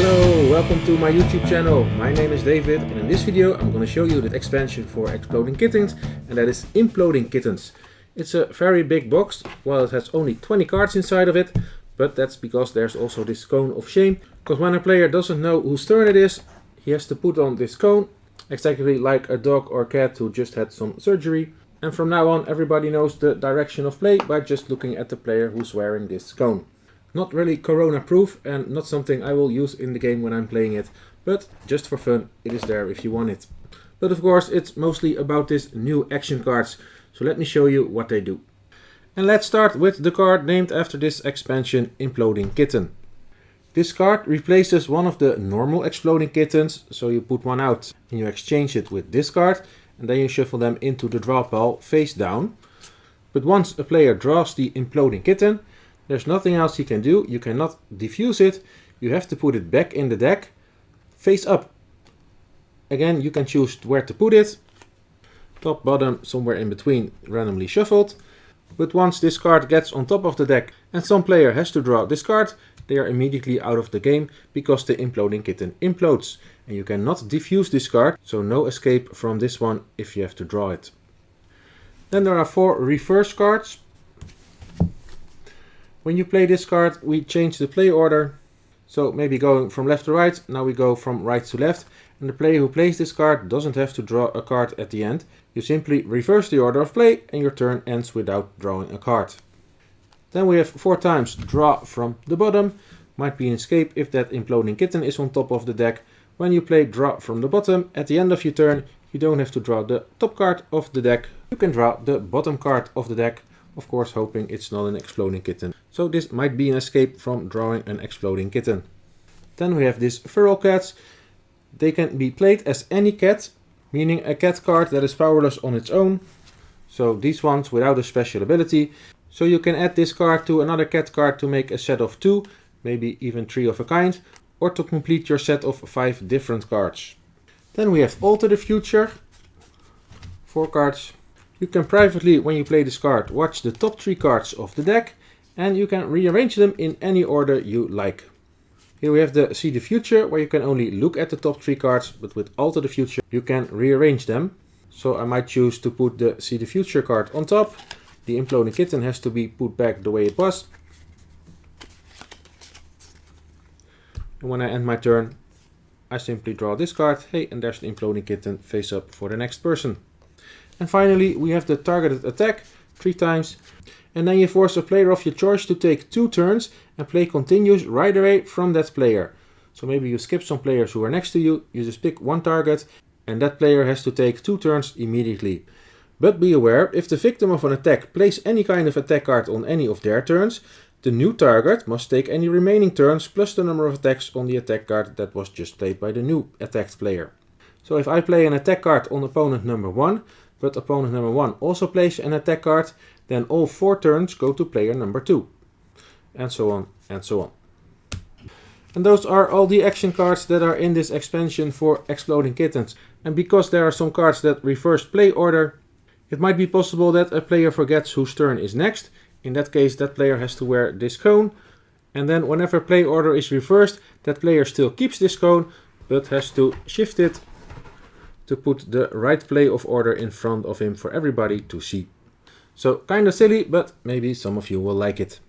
Hello, welcome to my YouTube channel. My name is David and in this video I'm going to show you the expansion for Exploding Kittens, and that is Imploding Kittens. It's a very big box. Well, it has only 20 cards inside of it, but that's because there's also this cone of shame. Because when a player doesn't know whose turn it is, he has to put on this cone, exactly like a dog or cat who just had some surgery. And from now on everybody knows the direction of play by just looking at the player who's wearing this cone. Not really corona proof and not something I will use in the game when I'm playing it, but just for fun it is there if you want it. But of course it's mostly about these new action cards, so let me show you what they do. And let's start with the card named after this expansion, Imploding Kitten. This card replaces one of the normal Exploding Kittens, so you put one out and you exchange it with this card and then you shuffle them into the draw pile face down. But once a player draws the Imploding Kitten, there's nothing else you can do. You cannot defuse it. You have to put it back in the deck, face up. Again, you can choose where to put it. Top, bottom, somewhere in between, randomly shuffled. But once this card gets on top of the deck and some player has to draw this card, they are immediately out of the game because the Imploding Kitten implodes. And you cannot defuse this card, so no escape from this one if you have to draw it. Then there are 4 reverse cards. When you play this card, we change the play order. So maybe going from left to right, now we go from right to left. And the player who plays this card doesn't have to draw a card at the end. You simply reverse the order of play and your turn ends without drawing a card. Then we have 4 times draw from the bottom. Might be an escape if that Imploding Kitten is on top of the deck. When you play draw from the bottom, at the end of your turn, you don't have to draw the top card of the deck. You can draw the bottom card of the deck. Of course, hoping it's not an Exploding Kitten. So this might be an escape from drawing an Exploding Kitten. Then we have these feral cats. They can be played as any cat, meaning a cat card that is powerless on its own. So these ones without a special ability. So you can add this card to another cat card to make a set of 2, maybe even 3 of a kind, or to complete your set of 5 different cards. Then we have Alter the Future. 4 cards. You can privately, when you play this card, watch the top 3 cards of the deck and you can rearrange them in any order you like. Here we have the See the Future, where you can only look at the top 3 cards, but with Alter the Future you can rearrange them. So I might choose to put the See the Future card on top. The Imploding Kitten has to be put back the way it was. And when I end my turn, I simply draw this card. Hey, and there's the Imploding Kitten face up for the next person. And finally we have the targeted attack 3 times. And then you force a player of your choice to take 2 turns and play continues right away from that player. So maybe you skip some players who are next to you, you just pick one target and that player has to take 2 turns immediately. But be aware, if the victim of an attack plays any kind of attack card on any of their turns, the new target must take any remaining turns plus the number of attacks on the attack card that was just played by the new attacked player. So if I play an attack card on opponent number 1, but opponent number 1 also plays an attack card, then all 4 turns go to player number 2. And so on and so on. And those are all the action cards that are in this expansion for Exploding Kittens. And because there are some cards that reverse play order, it might be possible that a player forgets whose turn is next. In that case, that player has to wear this cone. And then whenever play order is reversed, that player still keeps this cone, but has to shift it to put the right play of order in front of him for everybody to see. So kinda silly, but maybe some of you will like it.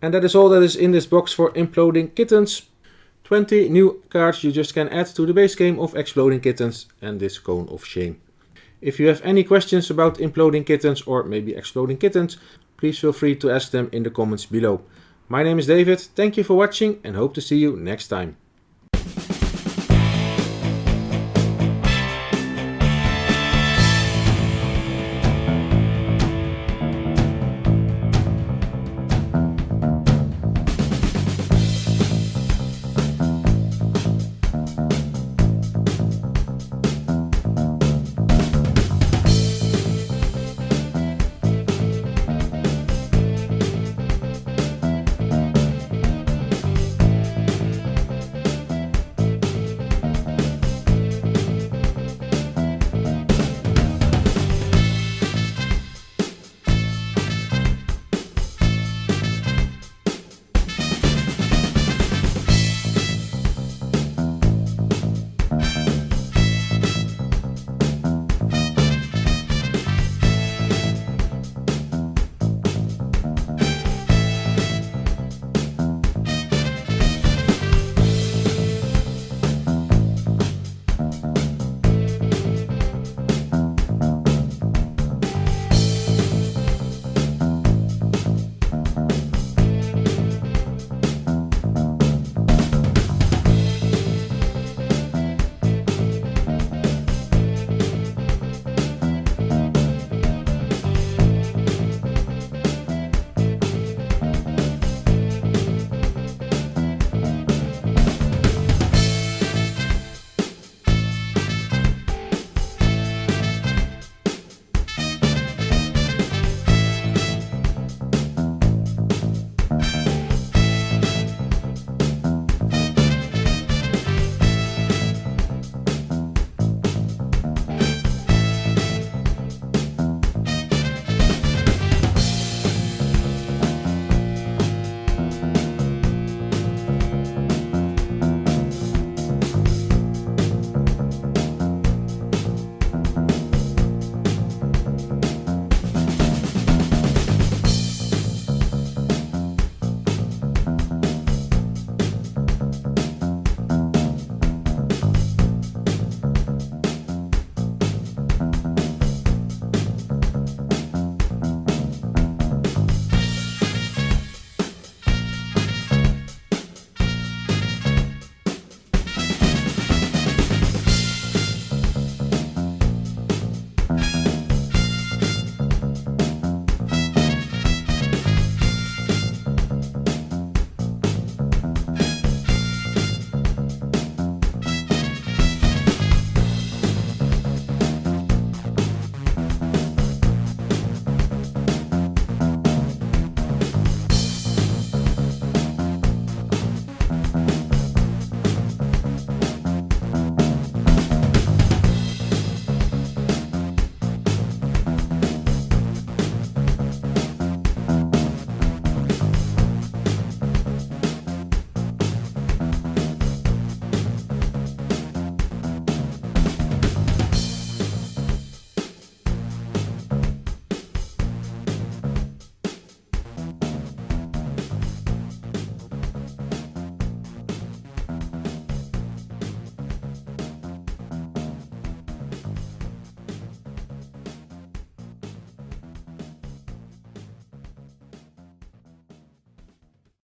And that is all that is in this box for Imploding Kittens. 20 new cards you just can add to the base game of Exploding Kittens and this cone of shame. If you have any questions about Imploding Kittens or maybe Exploding Kittens, please feel free to ask them in the comments below. My name is David, thank you for watching and hope to see you next time.